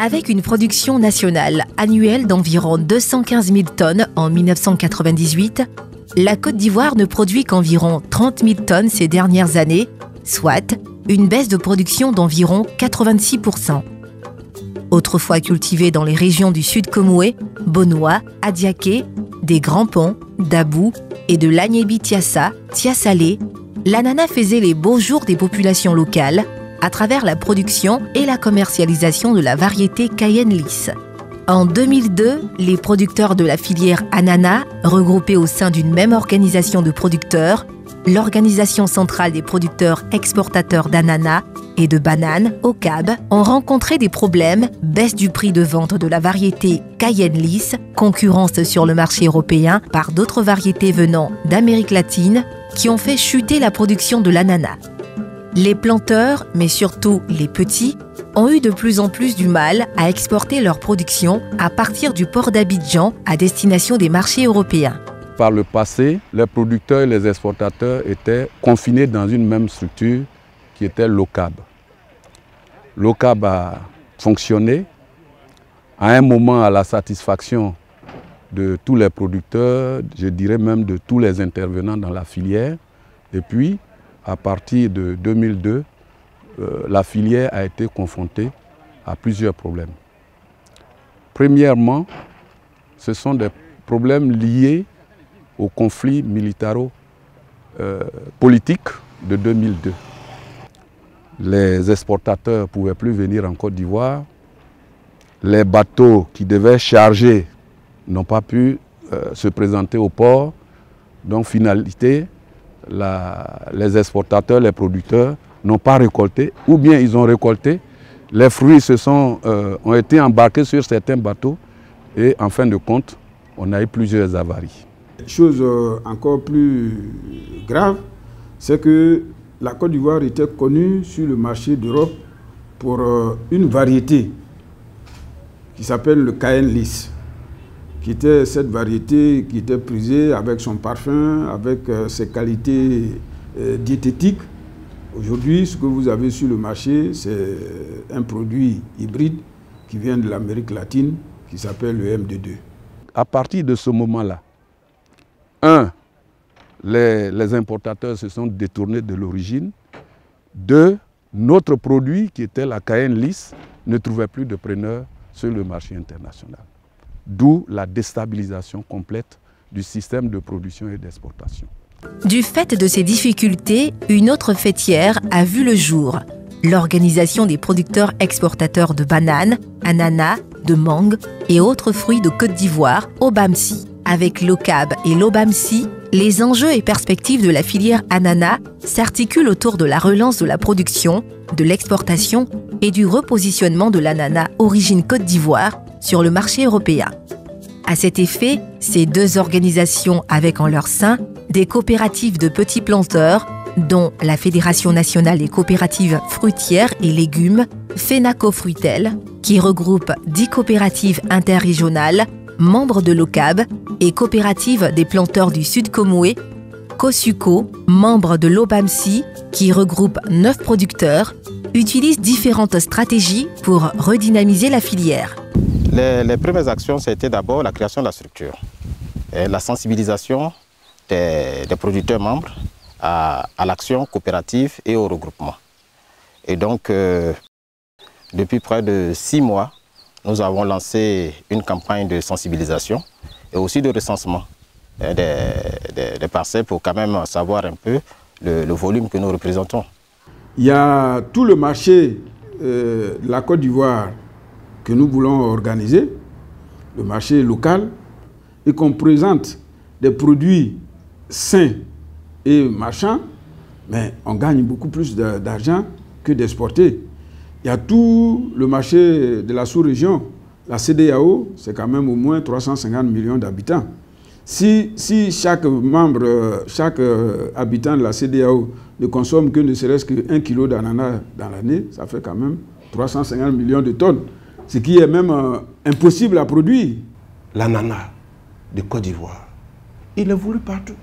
Avec une production nationale annuelle d'environ 215 000 tonnes en 1998, la Côte d'Ivoire ne produit qu'environ 30 000 tonnes ces dernières années, soit une baisse de production d'environ 86%. Autrefois cultivée dans les régions du Sud Comoé, Bonoa, Adiaké, des Grands Ponts, Dabou et de l'Agnébi-Tiassa, Tiassalé, l'ananas faisait les beaux jours des populations locales à travers la production et la commercialisation de la variété Cayenne lisse. En 2002, les producteurs de la filière ananas, regroupés au sein d'une même organisation de producteurs, l'Organisation centrale des producteurs exportateurs d'ananas et de bananes, OCAB, ont rencontré des problèmes, baisse du prix de vente de la variété Cayenne lisse, concurrence sur le marché européen par d'autres variétés venant d'Amérique latine qui ont fait chuter la production de l'ananas. Les planteurs, mais surtout les petits, ont eu de plus en plus du mal à exporter leur production à partir du port d'Abidjan à destination des marchés européens. Par le passé, les producteurs et les exportateurs étaient confinés dans une même structure qui était l'OCAB. L'OCAB a fonctionné à un moment à la satisfaction de tous les producteurs, je dirais même de tous les intervenants dans la filière. Et puis, à partir de 2002, la filière a été confrontée à plusieurs problèmes. Premièrement, ce sont des problèmes liés au conflit militaro-politique de 2002. Les exportateurs ne pouvaient plus venir en Côte d'Ivoire. Les bateaux qui devaient charger n'ont pas pu se présenter au port. Donc, finalité, les exportateurs, les producteurs n'ont pas récolté, ou bien ils ont récolté. Les fruits ont été embarqués sur certains bateaux et en fin de compte, on a eu plusieurs avaries. Chose encore plus grave, c'est que la Côte d'Ivoire était connue sur le marché d'Europe pour une variété qui s'appelle le Cayenne lisse, qui était cette variété qui était prisée avec son parfum, avec ses qualités diététiques. Aujourd'hui, ce que vous avez sur le marché, c'est un produit hybride qui vient de l'Amérique latine, qui s'appelle le MD2. À partir de ce moment-là, les importateurs se sont détournés de l'origine. 2, notre produit, qui était la Cayenne lisse, ne trouvait plus de preneurs sur le marché international. D'où la déstabilisation complète du système de production et d'exportation. Du fait de ces difficultés, une autre fêtière a vu le jour. L'Organisation des producteurs exportateurs de bananes, ananas, de mangue et autres fruits de Côte d'Ivoire, OBAMSI. Avec l'OCAB et l'OBAMSI, les enjeux et perspectives de la filière ananas s'articulent autour de la relance de la production, de l'exportation et du repositionnement de l'ananas origine Côte d'Ivoire sur le marché européen. À cet effet, ces deux organisations avec en leur sein des coopératives de petits planteurs, dont la Fédération nationale des coopératives fruitières et légumes, FENACO-Fruitel, qui regroupe 10 coopératives interrégionales, membres de l'OCAB, et coopératives des planteurs du Sud Comoé, COSUCO, membre de l'OBAMSI, qui regroupe 9 producteurs, utilisent différentes stratégies pour redynamiser la filière. Les premières actions, c'était d'abord la création de la structure, et la sensibilisation des producteurs membres à l'action coopérative et au regroupement. Et donc, depuis près de 6 mois, nous avons lancé une campagne de sensibilisation et aussi de recensement des parcelles pour quand même savoir un peu le volume que nous représentons. Il y a tout le marché de la Côte d'Ivoire que nous voulons organiser, le marché local, et qu'on présente des produits sains et marchands, mais on gagne beaucoup plus d'argent que d'exporter. Il y a tout le marché de la sous-région. La CEDEAO, c'est quand même au moins 350 millions d'habitants. Si chaque membre, chaque habitant de la CEDEAO ne consomme que ne serait-ce qu'un kilo d'ananas dans l'année, ça fait quand même 350 millions de tonnes, ce qui est même impossible à produire. L'ananas de Côte d'Ivoire, il est voulu partout.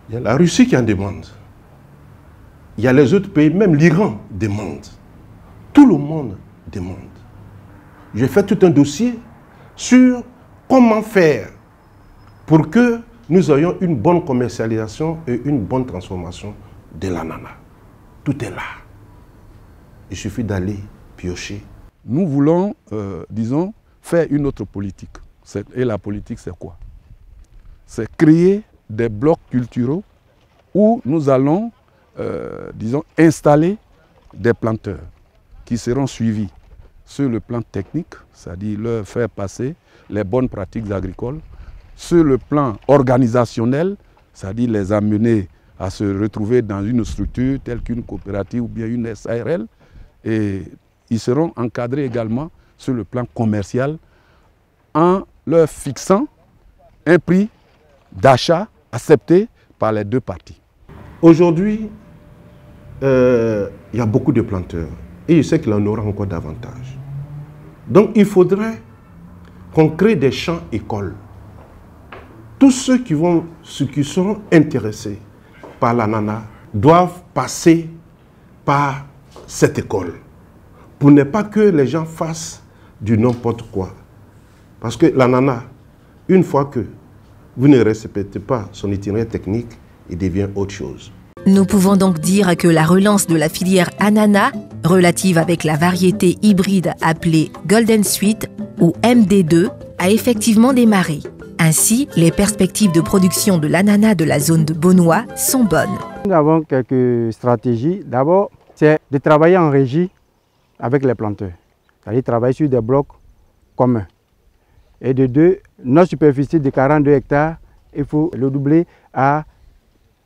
Il y a la Russie qui en demande. Il y a les autres pays, même l'Iran demande. tout le monde demande. J'ai fait tout un dossier sur comment faire pour que nous ayons une bonne commercialisation et une bonne transformation de l'ananas. Tout est là. Il suffit d'aller piocher. Nous voulons, disons, faire une autre politique. Et la politique, c'est quoi? C'est créer des blocs culturaux où nous allons, disons, installer des planteurs qui seront suivis sur le plan technique, c'est-à-dire leur faire passer les bonnes pratiques agricoles, sur le plan organisationnel, c'est-à-dire les amener à se retrouver dans une structure telle qu'une coopérative ou bien une SARL, et ils seront encadrés également sur le plan commercial en leur fixant un prix d'achat accepté par les deux parties. Aujourd'hui, il y a beaucoup de planteurs et je sais qu'il en aura encore davantage. Donc il faudrait qu'on crée des champs écoles. Tous ceux qui seront intéressés par l'ananas doivent passer par cette école pour ne pas que les gens fassent du n'importe quoi. Parce que l'ananas, une fois que vous ne respectez pas son itinéraire technique, il devient autre chose. Nous pouvons donc dire que la relance de la filière ananas, relative avec la variété hybride appelée Golden Sweet ou MD2, a effectivement démarré. Ainsi, les perspectives de production de l'ananas de la zone de Bonois sont bonnes. Nous avons quelques stratégies. D'abord, c'est de travailler en régie avec les planteurs. C'est-à-dire travailler sur des blocs communs. Et de deux, notre superficie de 42 hectares, il faut le doubler à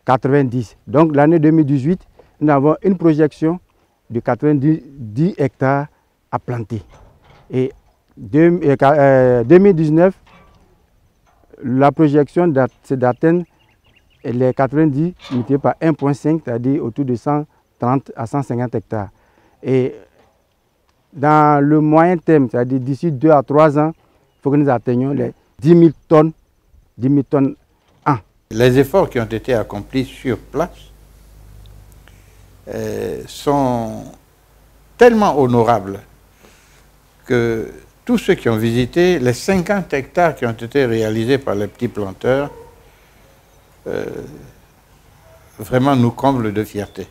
90. Donc l'année 2018, nous avons une projection de 90 hectares à planter. Et 2019, la projection, c'est d'atteindre les 90 multipliés par 1,5, c'est-à-dire autour de 130 à 150 hectares. Et dans le moyen terme, c'est-à-dire d'ici 2 à 3 ans, il faut que nous atteignions les 10 000 tonnes, 10 000 tonnes an. Les efforts qui ont été accomplis sur place sont tellement honorables que tous ceux qui ont visité, les 50 hectares qui ont été réalisés par les petits planteurs, vraiment nous comblent de fierté.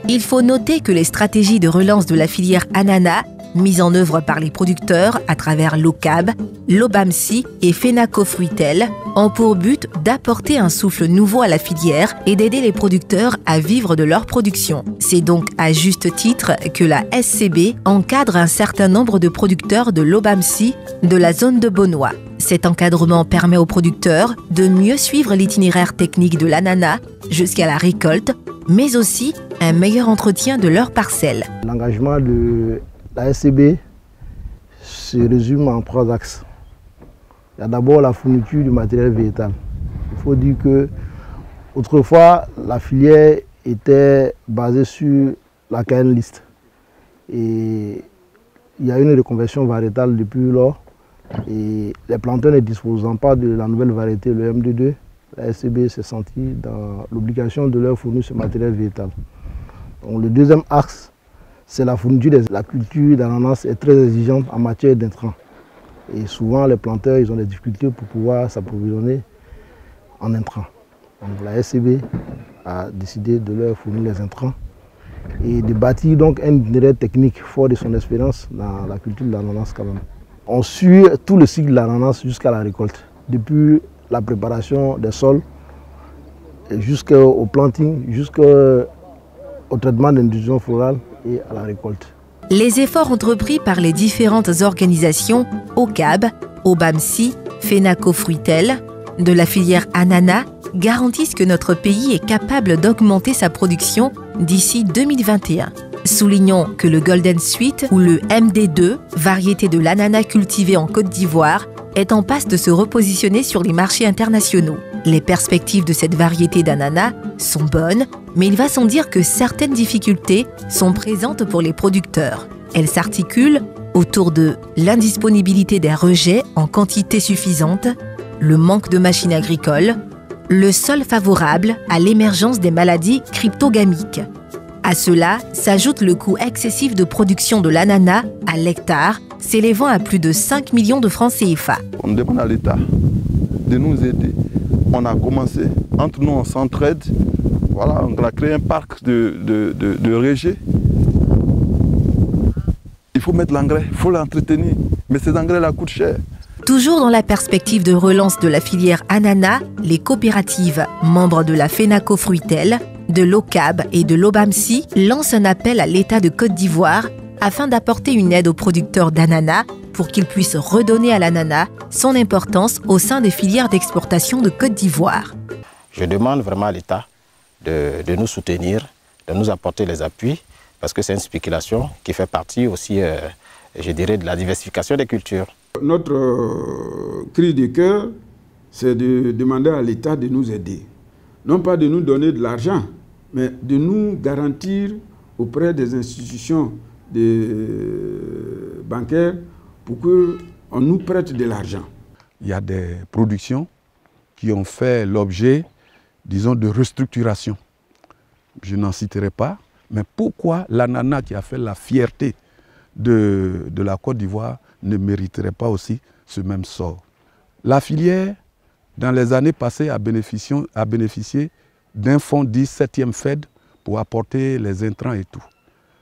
Il faut noter que les stratégies de relance de la filière ananas, mises en œuvre par les producteurs à travers l'OCAB, l'OBAMSI et Fenaco Fruitel, ont pour but d'apporter un souffle nouveau à la filière et d'aider les producteurs à vivre de leur production. C'est donc à juste titre que la SCB encadre un certain nombre de producteurs de l'OBAMSI de la zone de Bonois. Cet encadrement permet aux producteurs de mieux suivre l'itinéraire technique de l'ananas jusqu'à la récolte, mais aussi un meilleur entretien de leurs parcelles. L'engagement de la SCB se résume en 3 axes. Il y a d'abord la fourniture du matériel végétal. Il faut dire que autrefois, la filière était basée sur la KN list. Et il y a une reconversion variétale depuis lors. Et les planteurs ne disposant pas de la nouvelle variété, le MD2, la SCB s'est sentie dans l'obligation de leur fournir ce matériel végétal. Donc, le deuxième axe, c'est la fourniture. La culture d'ananas est très exigeante en matière d'intrants. Et souvent, les planteurs ils ont des difficultés pour pouvoir s'approvisionner en intrants. Donc, la SCB a décidé de leur fournir les intrants et de bâtir donc un itinéraire technique fort de son expérience dans la culture de l'ananas quand même. On suit tout le cycle de l'ananas jusqu'à la récolte, depuis la préparation des sols jusqu'au planting, jusqu'au traitement d'industrie florale et à la récolte. Les efforts entrepris par les différentes organisations OCAB, OBAMSI, Fenaco Fruitel, de la filière ananas garantissent que notre pays est capable d'augmenter sa production d'ici 2021. Soulignons que le Golden Sweet ou le MD2, variété de l'ananas cultivé en Côte d'Ivoire, est en passe de se repositionner sur les marchés internationaux. Les perspectives de cette variété d'ananas sont bonnes, mais il va sans dire que certaines difficultés sont présentes pour les producteurs. Elles s'articulent autour de l'indisponibilité des rejets en quantité suffisante, le manque de machines agricoles, le sol favorable à l'émergence des maladies cryptogamiques. À cela s'ajoute le coût excessif de production de l'ananas à l'hectare, s'élevant à plus de 5 millions de francs CFA. On demande à l'État de nous aider. On a commencé, entre nous on s'entraide. Voilà, on a créé un parc de régés. Il faut mettre l'engrais, il faut l'entretenir. Mais ces engrais-là coûtent cher. Toujours dans la perspective de relance de la filière ananas, les coopératives membres de la FENACO Fruitel, de l'OCAB et de l'OBAMSI lancent un appel à l'État de Côte d'Ivoire afin d'apporter une aide aux producteurs d'ananas pour qu'ils puissent redonner à l'ananas son importance au sein des filières d'exportation de Côte d'Ivoire. Je demande vraiment à l'État de nous soutenir, de nous apporter les appuis, parce que c'est une spéculation qui fait partie aussi, je dirais, de la diversification des cultures. Notre cri de cœur, c'est de demander à l'État de nous aider. Non pas de nous donner de l'argent, mais de nous garantir auprès des institutions bancaires pour qu'on nous prête de l'argent. Il y a des productions qui ont fait l'objet, disons, de restructuration. Je n'en citerai pas, mais pourquoi l'ananas qui a fait la fierté de la Côte d'Ivoire ne mériterait pas aussi ce même sort? La filière, dans les années passées, a bénéficié d'un fonds dit 7e FED pour apporter les intrants et tout.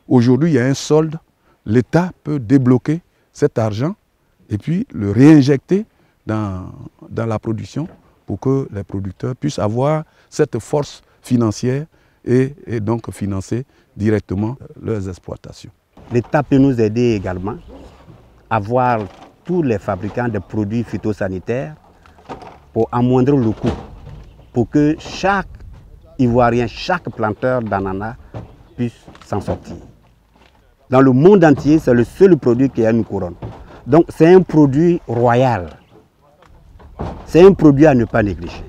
Aujourd'hui, il y a un solde. L'État peut débloquer cet argent et puis le réinjecter dans la production pour que les producteurs puissent avoir cette force financière et donc financer directement leurs exploitations. L'État peut nous aider également à voir tous les fabricants de produits phytosanitaires pour amoindrir le coût, pour que chaque Ivoirien, chaque planteur d'ananas puisse s'en sortir. Dans le monde entier, c'est le seul produit qui a une couronne. Donc c'est un produit royal. C'est un produit à ne pas négliger.